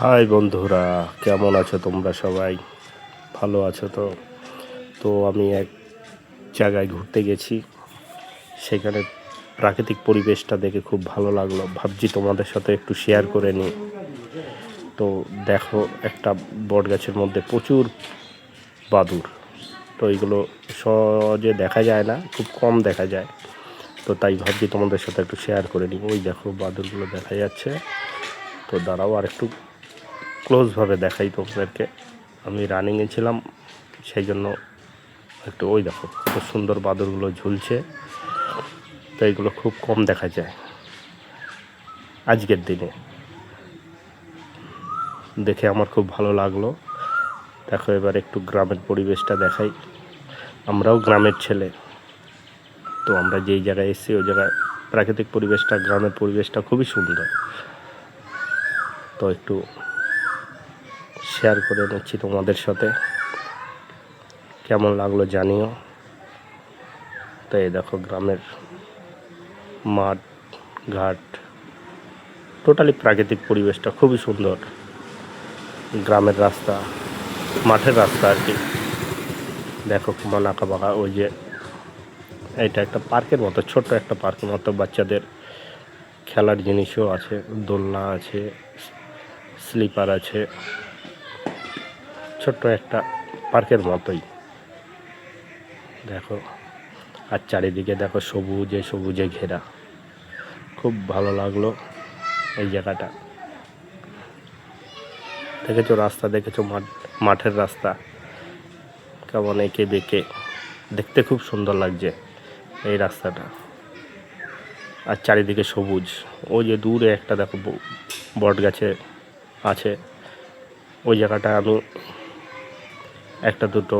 High বন্ধুরা, কেমন আছো তোমরা? সবাই ভালো আছো তো? তো আমি এক জায়গায় ঘুরতে গেছি, সেখানে প্রাকৃতিক পরিবেশটা দেখে খুব ভালো লাগলো। ভাবছি তোমাদের সাথে একটু শেয়ার করে নিই। তো দেখো, একটা বট গাছের মধ্যে প্রচুর বাদুড়। তো এইগুলো সহজে দেখা যায় না, খুব কম দেখা যায়। তো তাই ভাবছি তোমাদের সাথে একটু শেয়ার করে নিই। ওই দেখো বাদুড়গুলো দেখা যাচ্ছে। তো দাঁড়াও আর একটু ক্লোজভাবে দেখাই তোমাদেরকে। আমি রানিংয়ে ছিলাম, সেই জন্য একটু ওই দেখো কত সুন্দর বাদুড়গুলো ঝুলছে। তো এইগুলো খুব কম দেখা যায় আজকের দিনে। দেখে আমার খুব ভালো লাগলো। দেখো এবার একটু গ্রামের পরিবেশটা দেখাই। আমরাও গ্রামের ছেলে, তো আমরা যেই জায়গায় এসেছি ওই জায়গায় প্রাকৃতিক পরিবেশটা, গ্রামের পরিবেশটা খুবই সুন্দর। তো একটু শেয়ার করে নিচ্ছি তোমাদের সাথে, কেমন লাগলো জানিও। তো এই দেখো গ্রামের মাঠ ঘাট, টোটালি প্রাকৃতিক পরিবেশটা খুবই সুন্দর। গ্রামের রাস্তা, মাঠের রাস্তা আর কি। দেখো কেমন আঁকা বাঁকা। ওই যে এটা একটা পার্কের মতো, ছোট্ট একটা পার্কের মতো, বাচ্চাদের খেলার জিনিসও আছে, দোলনা আছে, স্লিপার আছে, ছোট্ট একটা পার্কের মতোই। দেখো আর চারিদিকে দেখো সবুজে সবুজে ঘেরা, খুব ভালো লাগলো এই জায়গাটা। দেখেছো রাস্তা, দেখেছো মাঠের রাস্তা কেমন এঁকে বেঁকে, দেখতে খুব সুন্দর লাগছে এই রাস্তাটা। আর চারিদিকে সবুজ। ওই যে দূরে একটা দেখো বট গাছে আছে, ওই জায়গাটা আমি একটা দুটো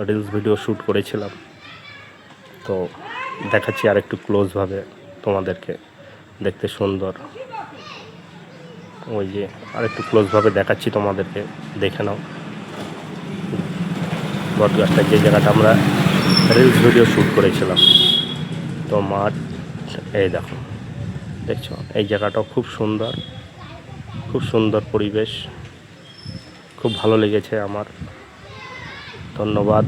রিলস ভিডিও শ্যুট করেছিলাম। তো দেখাচ্ছি আর একটু ক্লোজভাবে তোমাদেরকে, দেখতে সুন্দর। ওই যে আর একটু ক্লোজভাবে দেখাচ্ছি তোমাদেরকে, দেখে নাও বট গাছটা, যে জায়গাটা আমরা রিলস ভিডিও শ্যুট করেছিলাম। তো মাঠ, এই দেখো, দেখছো এই জায়গাটাও খুব সুন্দর, খুব সুন্দর পরিবেশ, খুব ভালো লেগেছে আমার। ধন্যবাদ।